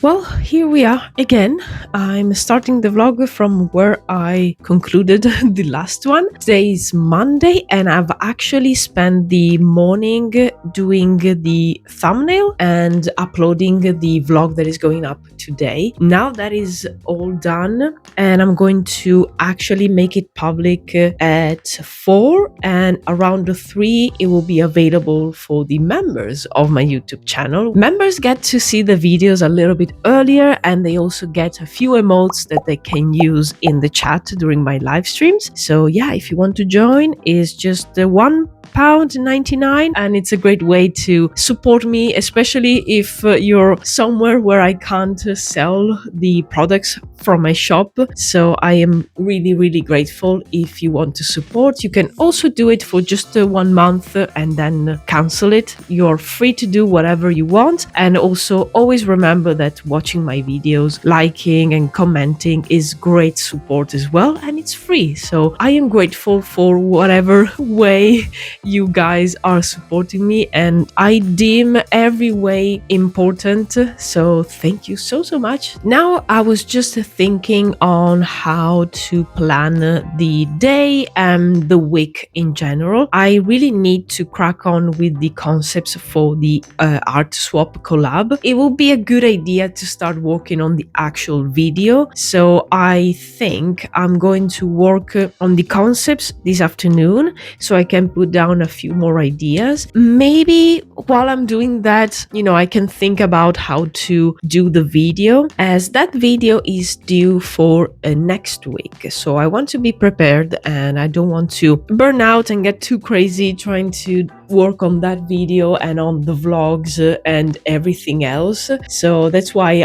Well, here we are again. I'm starting the vlog from where I concluded the last one. Today is Monday, and I've actually spent the morning doing the thumbnail and uploading the vlog that is going up today. Now that is all done, and I'm going to actually make it public at 4, and around 3 it will be available for the members of my YouTube channel. Members get to see the videos a little bit earlier, and they also get a few emotes that they can use in the chat during my live streams. So yeah, if you want to join, it's just the £1.99, and it's a great way to support me, especially if you're somewhere where I can't sell the products from my shop. So I am really grateful if you want to support. You can also do it for just 1 month and then cancel it. You're free to do whatever you want, and also always remember that watching my videos, liking and commenting is great support as well, and it's free. So I am grateful for whatever way you guys are supporting me, and I deem every way important. So thank you so much. Now I was just thinking on how to plan the day and the week in general. I really need to crack on with the concepts for the art swap collab. It will be a good idea to start working on the actual video. So I think I'm going to work on the concepts this afternoon so I can put down a few more ideas. Maybe while I'm doing that, I can think about how to do the video, as that video is due for next week. So I want to be prepared, and I don't want to burn out and get too crazy trying to work on that video and on the vlogs and everything else. So that's why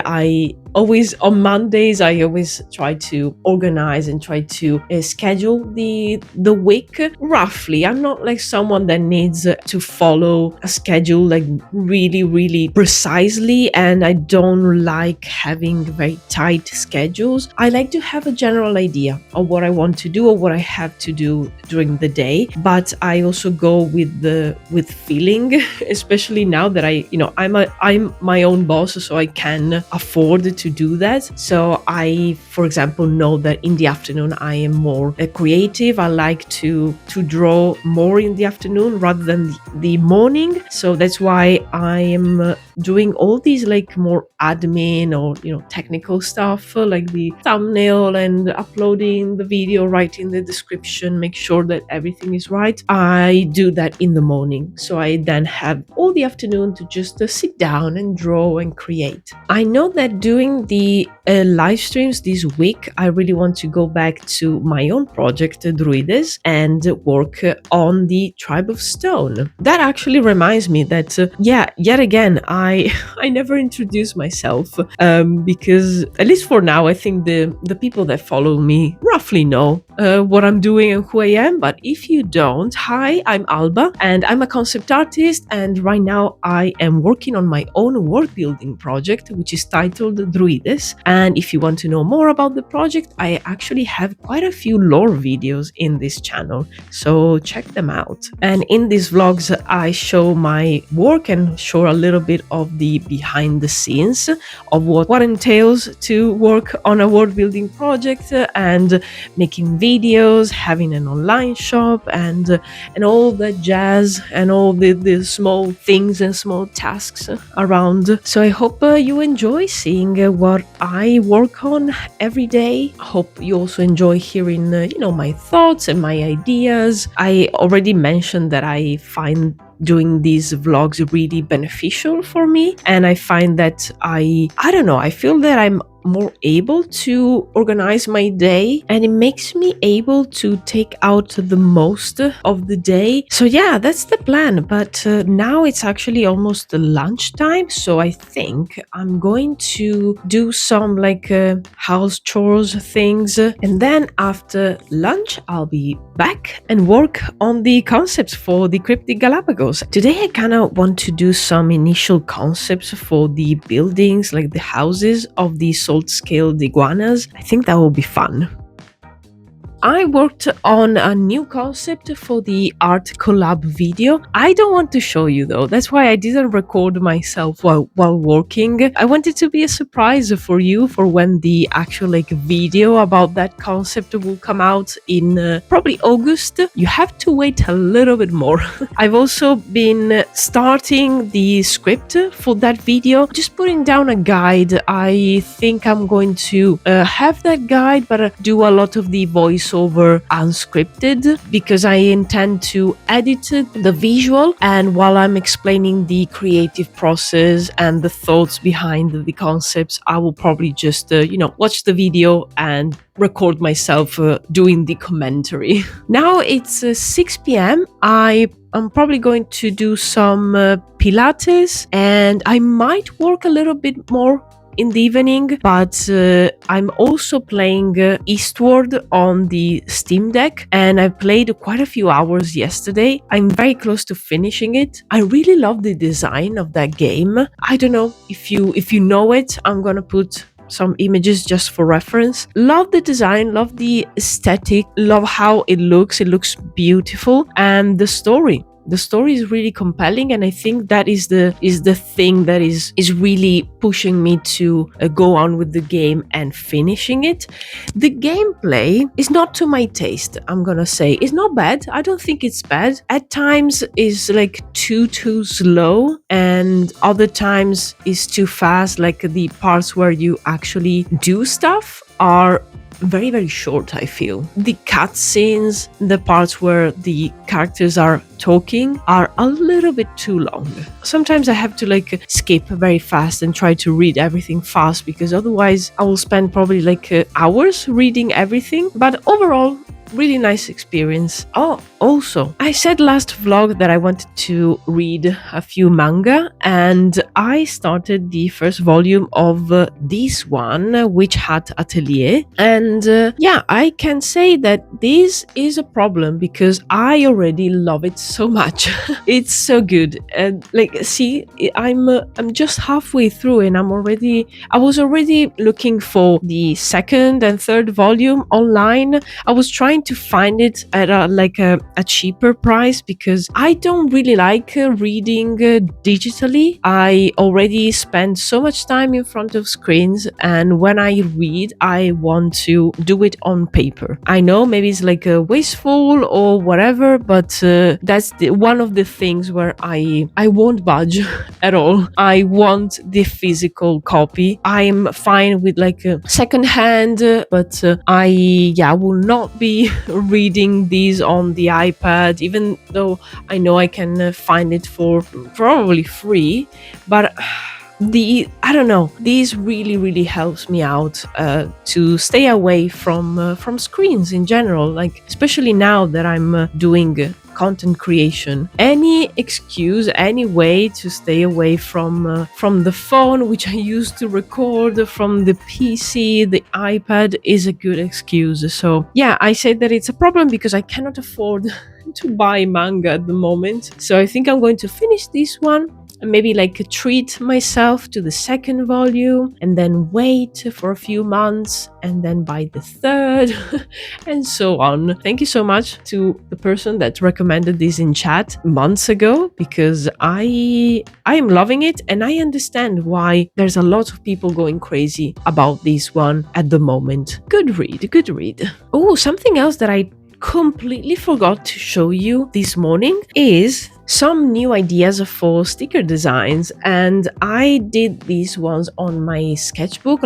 on Mondays I always try to organize and try to schedule the week roughly. I'm not like someone that needs to follow a schedule like really precisely, and I don't like having very tight schedules. I like to have a general idea of what I want to do or what I have to do during the day, but I also go with feeling, especially now that I'm my own boss, so I can afford to do that. So I, for example, know that in the afternoon I am more creative. I like to draw more in the afternoon rather than the morning. So that's why I am doing all these like more admin or technical stuff, like the thumbnail and uploading the video, writing the description, make sure that everything is right. I do that in the morning, so I then have all the afternoon to just sit down and draw and create. I know that doing the live streams this week, I really want to go back to my own project, Druwides, and work on the Tribe of Stone. That actually reminds me that yet again I never introduced myself, because at least for now I think the people that follow me roughly know what I'm doing and who I am. But if you don't, hi, I'm Alba, and I'm a concept artist, and right now I am working on my own world building project, which is titled Druwides. And if you want to know more about the project, I actually have quite a few lore videos in this channel, so check them out. And in these vlogs I show my work and show a little bit of the behind the scenes of what entails to work on a world building project, and making videos, having an online shop, and all that jazz, and all the small things and small tasks around. So I hope you enjoy seeing what I work on every day. I hope you also enjoy hearing my thoughts and my ideas. I already mentioned that I find doing these vlogs really beneficial for me, and I find that I don't know, I feel that I'm more able to organize my day, and it makes me able to take out the most of the day. So yeah, that's the plan. But now it's actually almost lunchtime, so I think I'm going to do some like house chores things, and then after lunch I'll be back and work on the concepts for the Cryptic Galapagos. Today I kind of want to do some initial concepts for the buildings, like the houses of the salt scaled iguanas. I think that will be fun. I worked on a new concept for the art collab video. I don't want to show you though. That's why I didn't record myself while working. I wanted to be a surprise for you for when the actual video about that concept will come out in probably August. You have to wait a little bit more. I've also been starting the script for that video, just putting down a guide. I think I'm going to have that guide, but do a lot of the voiceover unscripted because I intend to edit the visual, and while I'm explaining the creative process and the thoughts behind the concepts, I will probably just watch the video and record myself doing the commentary. Now it's 6 p.m. I'm probably going to do some Pilates, and I might work a little bit more in the evening, but I'm also playing Eastward on the Steam Deck, and I played quite a few hours yesterday. I'm very close to finishing it. I really love the design of that game. I don't know if you know it. I'm gonna put some images just for reference. Love the design, love the aesthetic, love how it looks beautiful, and the story is really compelling, and I think that is the thing that is really pushing me to go on with the game and finishing it. The gameplay is not to my taste, I'm gonna say. It's not bad. I don't think it's bad. At times is too slow, and other times is too fast. The parts where you actually do stuff are very, very short, I feel. The cutscenes, the parts where the characters are talking, are a little bit too long. Sometimes I have to skip very fast and try to read everything fast, because otherwise I will spend probably hours reading everything. But overall, really nice experience. Oh, also, I said last vlog that I wanted to read a few manga, and I started the first volume of this one, Witch Hat Atelier. And yeah, I can say that this is a problem because I already love it so much. It's so good. And see, I'm just halfway through, and I was already looking for the second and third volume online. I was trying to find it at a cheaper price because I don't really like reading digitally. I already spend so much time in front of screens, and when I read, I want to do it on paper. I know maybe it's wasteful or whatever, but that's one of the things where I won't budge at all. I want the physical copy. I'm fine with a second hand, but I will not be reading these on the iPad, even though I know I can find it for probably free. But I don't know, this really helps me out to stay away from screens in general, especially now that I'm doing content creation. Any excuse, any way to stay away from the phone, which I used to record, from the PC, the iPad, is a good excuse. So yeah, I say that it's a problem because I cannot afford to buy manga at the moment. So I think I'm going to finish this one and maybe treat myself to the second volume, and then wait for a few months and then buy the third and so on. Thank you so much to the person that recommended this in chat months ago, because I am loving it, and I understand why there's a lot of people going crazy about this one at the moment. Good read. Oh, something else that I completely forgot to show you this morning is some new ideas for sticker designs, and I did these ones on my sketchbook.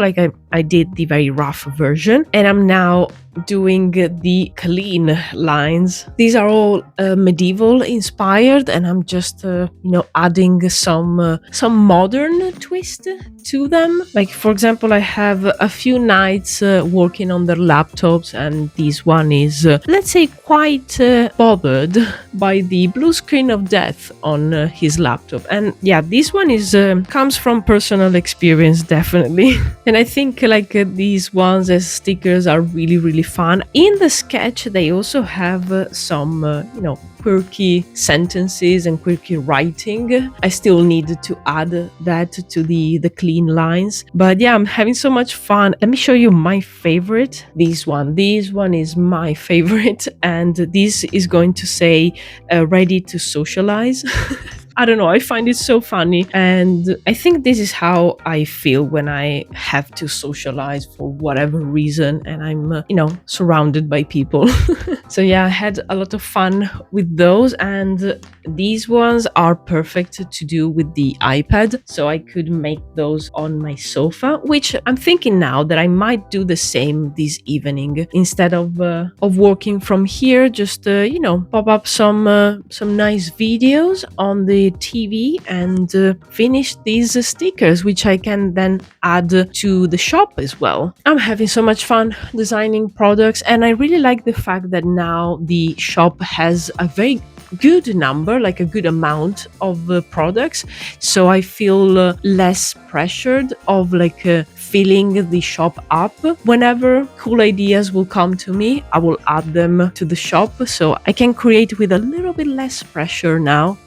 I did the very rough version, and I'm now doing the clean lines. These are all medieval inspired, and I'm just adding some modern twist to them. For example, I have a few knights working on their laptops, and this one is let's say quite bothered by the blue screen of death on his laptop. And yeah, this one is comes from personal experience, definitely. And I think these ones as stickers are really fun. In the sketch, they also have some, quirky sentences and quirky writing. I still need to add that to the clean lines. But yeah, I'm having so much fun. Let me show you my favorite. This one. This one is my favorite. And this is going to say ready to socialize. I don't know, I find it so funny. And I think this is how I feel when I have to socialize for whatever reason and I'm, surrounded by people. So yeah, I had a lot of fun with those. And these ones are perfect to do with the iPad. So I could make those on my sofa, which I'm thinking now that I might do the same this evening. Instead of working from here, just, pop up some nice videos on the TV and finish these stickers, which I can then add to the shop as well. I'm having so much fun designing products, and I really like the fact that now the shop has a very good number, like a good amount of products, so I feel less pressured of filling the shop up. Whenever cool ideas will come to me, I will add them to the shop, so I can create with a little bit less pressure now.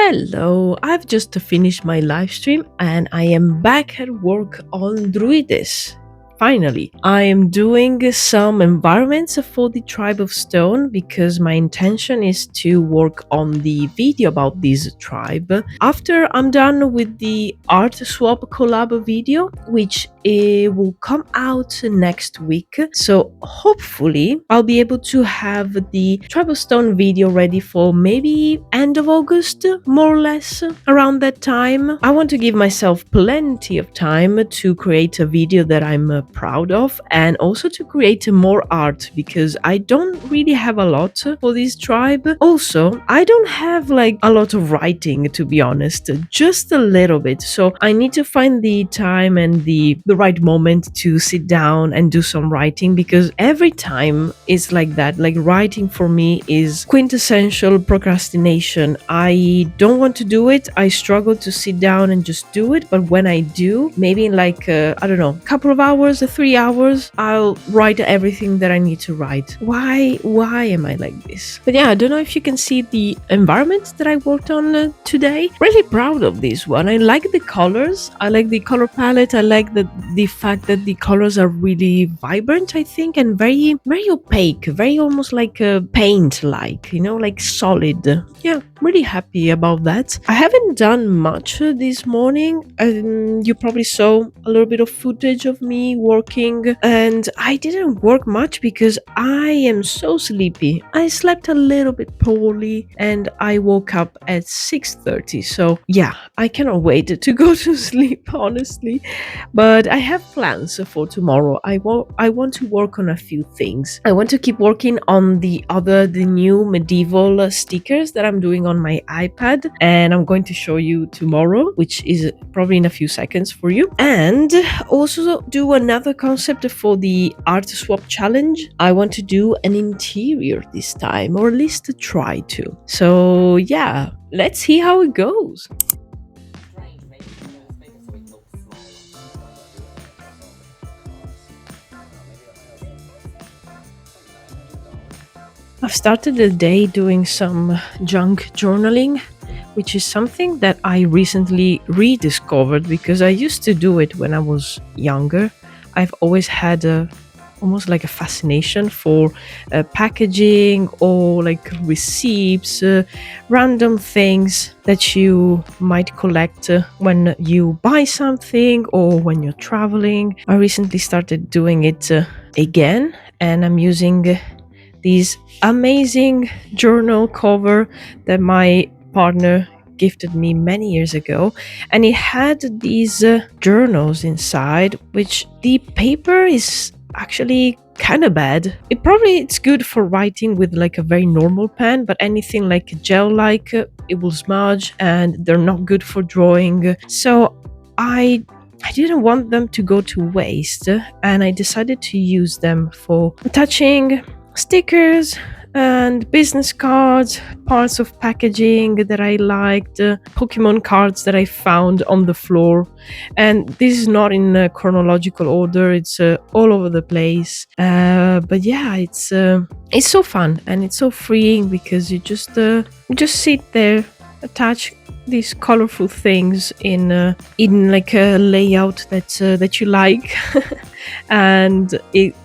Hello, I've just finished my live stream and I am back at work on Druides. Finally, I am doing some environments for the Tribe of Stone because my intention is to work on the video about this tribe. After I'm done with the art swap collab video, which will come out next week. So hopefully I'll be able to have the Tribe of Stone video ready for maybe end of August, more or less around that time. I want to give myself plenty of time to create a video that I'm proud of, and also to create more art because I don't really have a lot for this tribe. Also, I don't have a lot of writing, to be honest, just a little bit. So I need to find the time and the right moment to sit down and do some writing, because every time it's like that. Writing for me is quintessential procrastination. I don't want to do it. I struggle to sit down and just do it. But when I do, maybe in I don't know, a couple of hours, 3 hours, I'll write everything that I need to write. Why am I like this? But yeah, I don't know if you can see the environment that I worked on today. Really proud of this one. I like the colors. I like the color palette. I like the fact that the colors are really vibrant, I think, and very, very opaque, very almost like a paint, like solid. Yeah, really happy about that. I haven't done much this morning. You probably saw a little bit of footage of me working, and I didn't work much because I am so sleepy. I slept a little bit poorly and I woke up at 6:30. So yeah, I cannot wait to go to sleep, honestly. But I have plans for tomorrow. I want to work on a few things. I want to keep working on the new medieval stickers that I'm doing on my iPad, and I'm going to show you tomorrow, which is probably in a few seconds for you. And also do another concept for the art swap challenge. I want to do an interior this time, or at least to try to. So yeah, let's see how it goes. I've started the day doing some junk journaling, which is something that I recently rediscovered because I used to do it when I was younger. I've always had almost like a fascination for packaging or like receipts, random things that you might collect when you buy something or when you're traveling. I recently started doing it again, and I'm using these amazing journal cover that my partner gifted me many years ago, and it had these journals inside, which the paper is actually kind of bad. It's good for writing with like a very normal pen, but anything like gel like it will smudge, and they're not good for drawing. So I didn't want them to go to waste, and I decided to use them for attaching stickers and business cards, parts of packaging that I liked, Pokemon cards that I found on the floor. And this is not in a chronological order, it's all over the place. But yeah, it's so fun and it's so freeing because you just sit there, attach these colorful things in like a layout that you like. And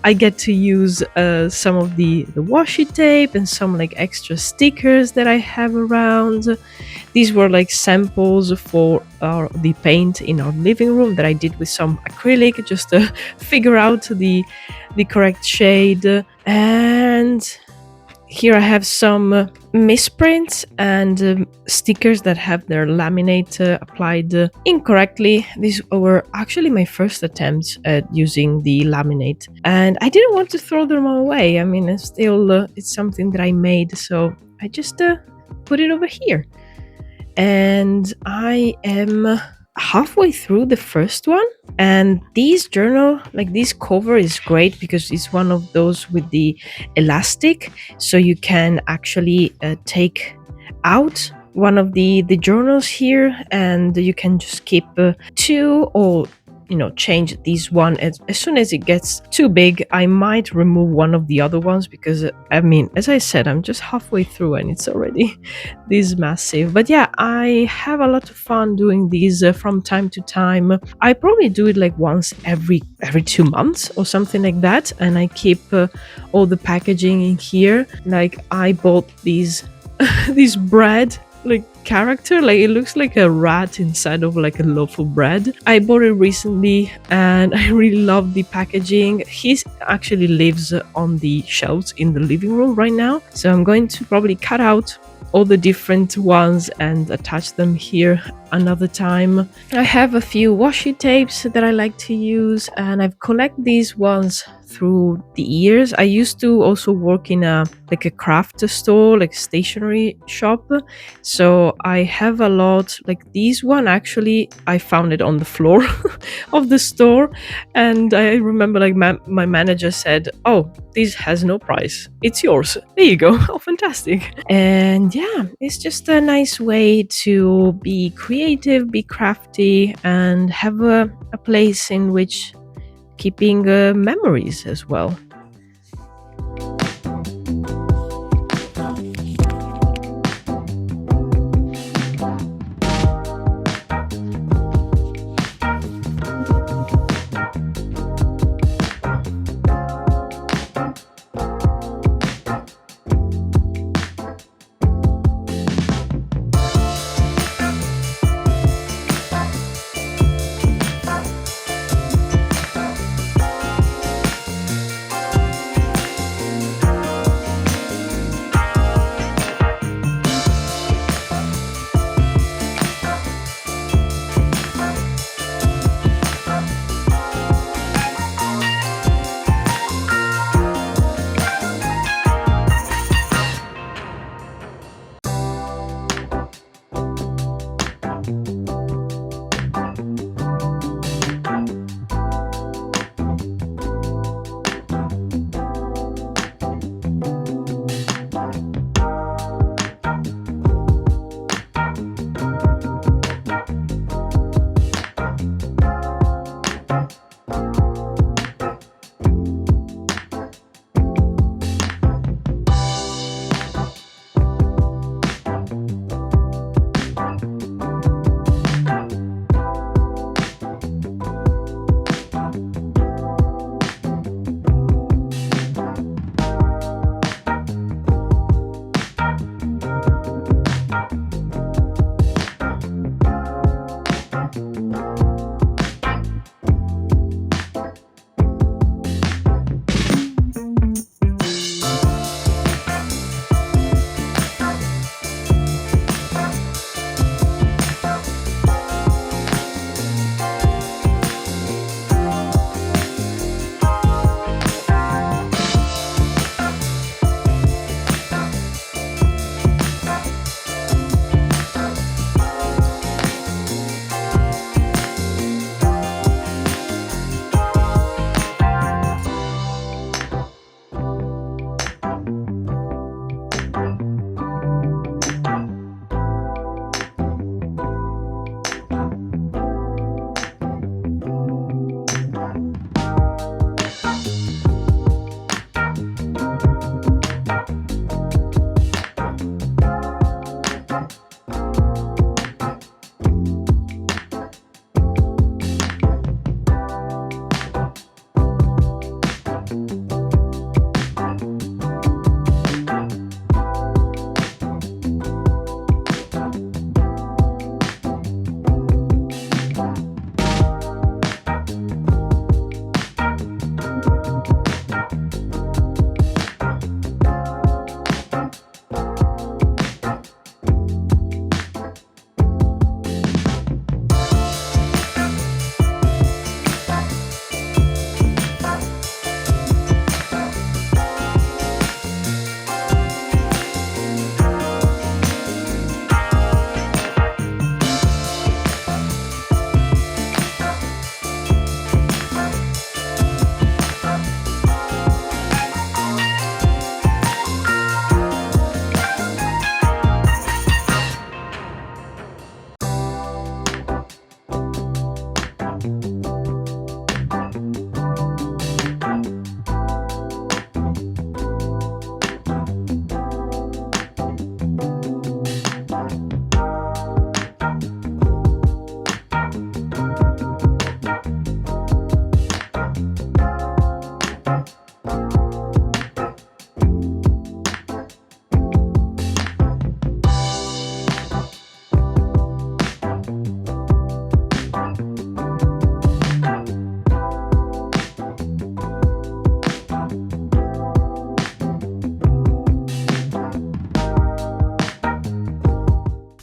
I get to use some of the washi tape and some like extra stickers that I have around. These were like samples for the paint in our living room that I did with some acrylic just to figure out the correct shade. And here I have some misprints and stickers that have their laminate applied incorrectly. These were actually my first attempts at using the laminate, and I didn't want to throw them away. I mean, it's something that I made, so I just put it over here. And I am halfway through the first one, and this cover is great because it's one of those with the elastic, so you can actually take out one of the journals here, and you can just keep two, or change this one as soon as it gets too big. I might remove one of the other ones because I mean, as I said, I'm just halfway through and it's already this massive. But yeah, I have a lot of fun doing these from time to time. I probably do it like once every 2 months or something like that, and I keep all the packaging in here. Like I bought these this bread like character, like it looks like a rat inside of like a loaf of bread. I bought it recently and I really love the packaging. He actually lives on the shelves in the living room right now, so I'm going to probably cut out all the different ones and attach them here another time. I have a few washi tapes that I like to use, and I've collected these ones through the years. I used to also work in a craft store, like stationery shop, so I have a lot. Like these one, actually I found it on the floor of the store, and I remember like my manager said, "Oh, this has no price, it's yours, there you go." Oh, fantastic. And yeah, it's just a nice way to be creative, be crafty, and have a place in which keeping memories as well.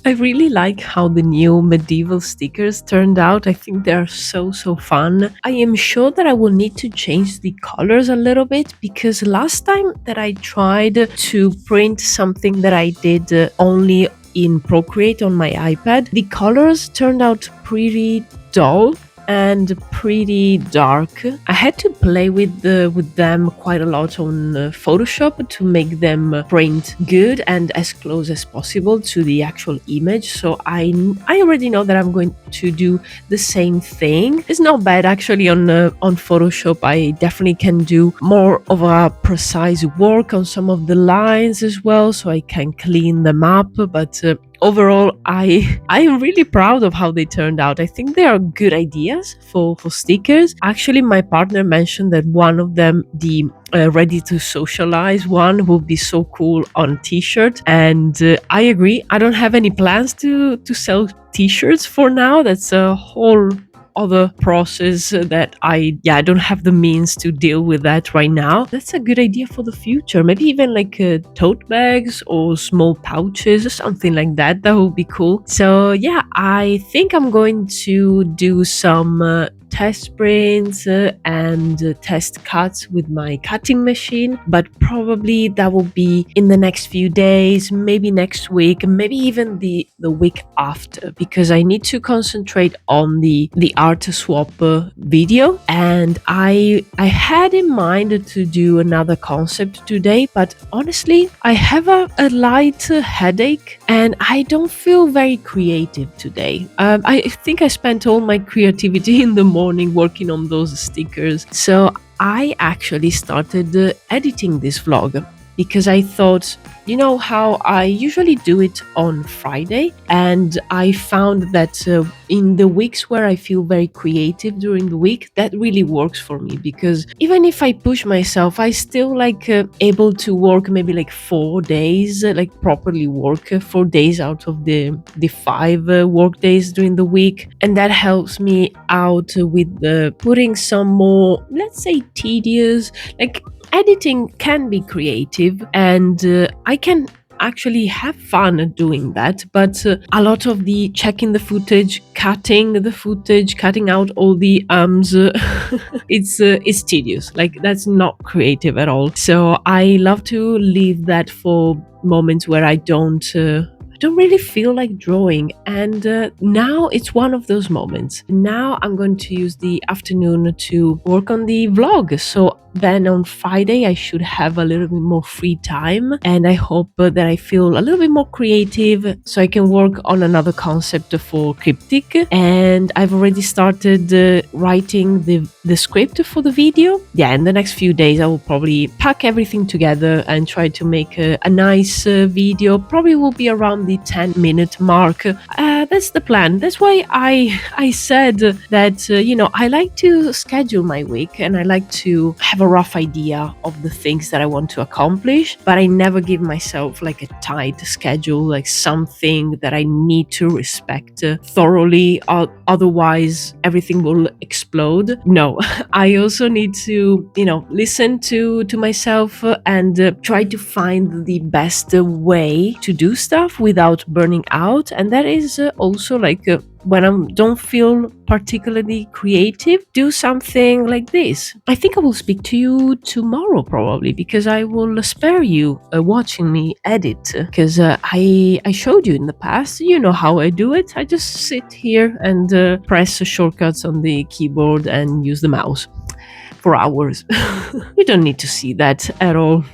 I really like how the new medieval stickers turned out. I think they are so fun. I am sure that I will need to change the colors a little bit, because last time that I tried to print something that I did only in Procreate on my iPad, the colors turned out pretty dull and pretty dark. I had to play with them quite a lot on Photoshop to make them print good and as close as possible to the actual image. So I already know that I'm going to do the same thing. It's not bad actually on Photoshop. I definitely can do more of a precise work on some of the lines as well, so I can clean them up. But overall, I am really proud of how they turned out. I think they are good ideas for stickers. Actually, my partner mentioned that one of them, the ready to socialize one, will be so cool on t-shirt, and I agree. I don't have any plans to sell t-shirts for now. That's a whole other process that I don't have the means to deal with that right now. That's a good idea for the future. Maybe even like tote bags or small pouches or something like that. That would be cool. So yeah, I think I'm going to do some test prints and test cuts with my cutting machine, but probably that will be in the next few days, maybe next week, maybe even the week after, because I need to concentrate on the art swap video. And I had in mind to do another concept today, but honestly I have a light headache and I don't feel very creative today. I think I spent all my creativity in the morning working on those stickers. So I actually started editing this vlog, because I thought, you know how I usually do it on Friday, and I found that in the weeks where I feel very creative during the week, that really works for me, because even if I push myself, I still able to work maybe like 4 days, like properly work 4 days out of the 5 work days during the week, and that helps me out with putting some more, let's say, tedious, like editing can be creative, and I can actually have fun doing that, but a lot of the checking the footage, cutting out all the it's tedious. Like, that's not creative at all. So I love to leave that for moments where I don't really feel like drawing, and now it's one of those moments. Now I'm going to use the afternoon to work on the vlog, so then on Friday I should have a little bit more free time, and I hope that I feel a little bit more creative so I can work on another concept for Cryptic. And I've already started writing the script for the video. Yeah, in the next few days I will probably pack everything together and try to make a nice video. Probably will be around the 10-minute mark. That's the plan. That's why I said that I like to schedule my week, and I like to have a rough idea of the things that I want to accomplish, but I never give myself like a tight schedule, like something that I need to respect thoroughly, otherwise everything will explode. No, I also need to listen to myself and try to find the best way to do stuff without burning out. And that is also when I don't feel particularly creative, do something like this. I think I will speak to you tomorrow probably, because I will spare you watching me edit, because I showed you in the past. You know how I do it. I just sit here and press shortcuts on the keyboard and use the mouse for hours. You don't need to see that at all.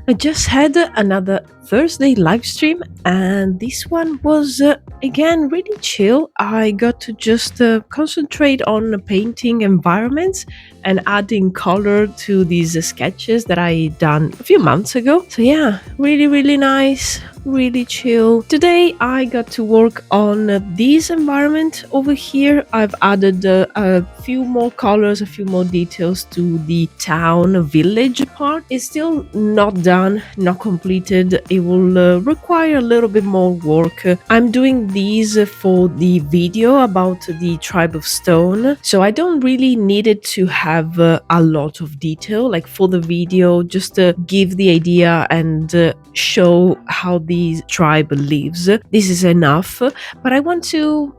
I just had another Thursday live stream, and this one was again really chill. I got to just concentrate on painting environments and adding color to these sketches that I done a few months ago. So yeah, really nice, really chill. Today I got to work on this environment over here. I've added a few more colors, a few more details to the town village part. It's still not done, not completed. It will require a little bit more work. I'm doing these for the video about the tribe of stone, so I don't really need it to have a lot of detail. Like for the video, just give the idea and show how these tribe leaves. This is enough, but I want to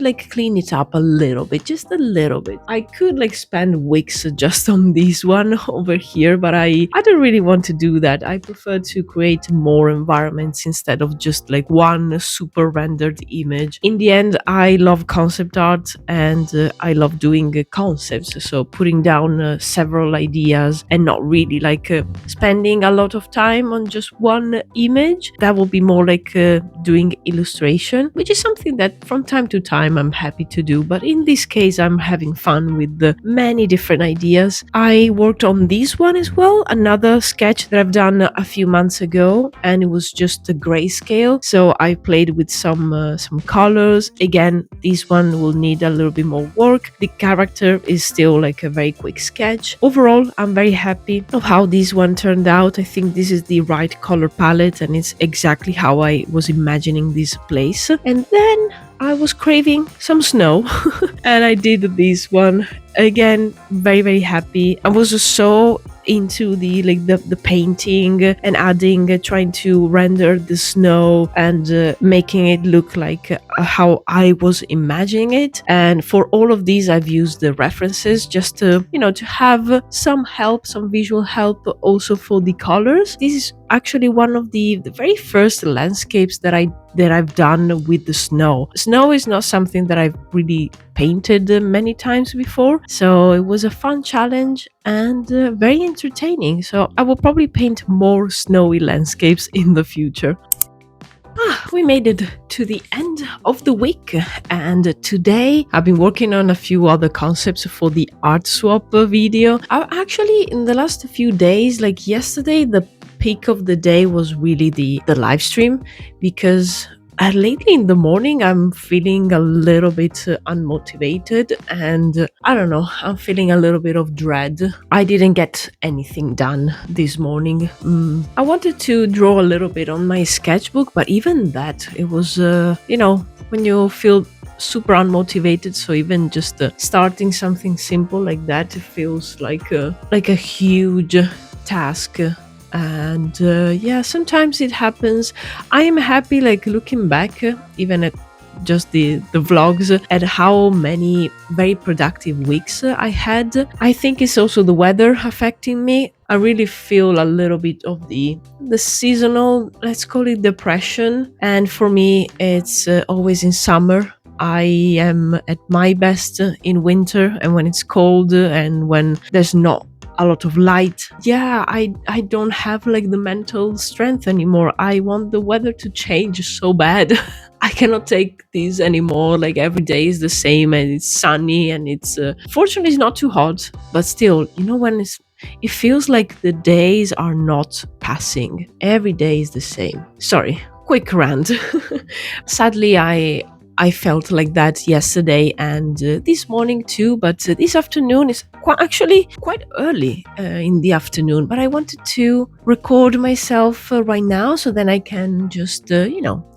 like clean it up a little bit, just a little bit. I could like spend weeks just on this one over here, but I don't really want to do that. I prefer to create more environments instead of just like one super rendered image. In the end, I love concept art, and I love doing concepts, so putting down several ideas and not really like spending a lot of time on just one image. That will be more like doing illustration, which is something that from time to time I'm happy to do, but in this case I'm having fun with the many different ideas. I worked on this one as well, another sketch that I've done a few months ago, and it was just a grayscale, so I played with some colors. Again, this one will need a little bit more work. The character is still like a very quick sketch. Overall, I'm very happy of how this one turned out. I think this is the right color palette, and it's exactly how I was imagining this place. And then I was craving some snow and I did this one. Again, very happy. I was just so into the painting and adding trying to render the snow and making it look like how I was imagining it. And for all of these I've used the references just to to have some help, some visual help also for the colors. This is actually one of the very first landscapes that I've done with the snow. Snow is not something that I've really painted many times before, so it was a fun challenge and very entertaining. So I will probably paint more snowy landscapes in the future. We made it to the end of the week, and today I've been working on a few other concepts for the art swap video. I actually, in the last few days, like yesterday, the peak of the day was really the live stream, because lately in the morning I'm feeling a little bit unmotivated, and I don't know, I'm feeling a little bit of dread. I didn't get anything done this morning. I wanted to draw a little bit on my sketchbook, but even that, it was when you feel super unmotivated, so even just starting something simple like that, it feels like a huge task. And yeah, sometimes it happens. I am happy, like looking back, even at just the vlogs, at how many very productive weeks I had. I think it's also the weather affecting me. I really feel a little bit of the seasonal, let's call it, depression. And for me, it's always in summer. I am at my best in winter, and when it's cold and when there's not a lot of light. Yeah, I don't have like the mental strength anymore. I want the weather to change so bad. I cannot take this anymore. Like every day is the same, and it's sunny, and it's fortunately it's not too hot, but still, when it feels like the days are not passing. Every day is the same. Sorry, quick rant. Sadly, I felt like that yesterday and this morning too, but this afternoon is actually quite early in the afternoon. But I wanted to record myself right now, so then I can just,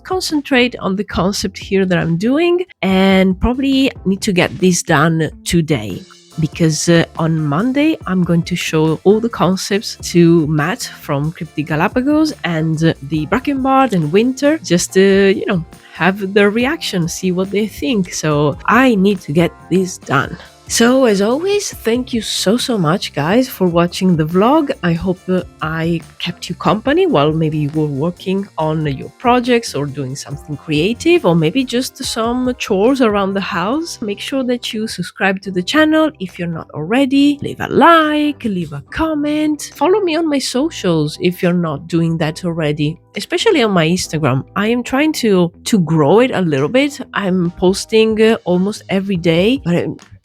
concentrate on the concept here that I'm doing, and probably need to get this done today. Because on Monday I'm going to show all the concepts to Matt from Cryptic Galapagos and the Bracken Bard and Winter, just to have their reaction, see what they think. So I need to get this done. So as always, thank you so much guys for watching the vlog. I hope I kept you company while maybe you were working on your projects or doing something creative, or maybe just some chores around the house. Make sure that you subscribe to the channel if you're not already. Leave a like, leave a comment. Follow me on my socials if you're not doing that already, especially on my Instagram. I am trying to grow it a little bit. I'm posting almost every day, but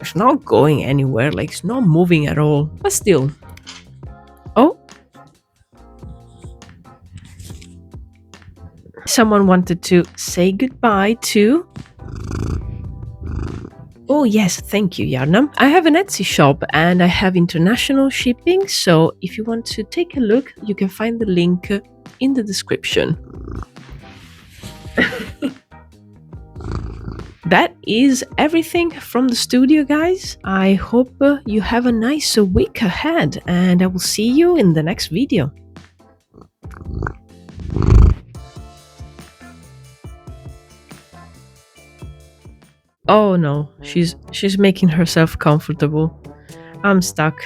it's not going anywhere, like it's not moving at all. But still. Oh, someone wanted to say goodbye to. Oh yes, thank you, Yarnam. I have an Etsy shop and I have international shipping, so if you want to take a look, you can find the link in the description. That is everything from the studio, guys. I hope you have a nice week ahead, and I will see you in the next video. Oh no, she's making herself comfortable. I'm stuck.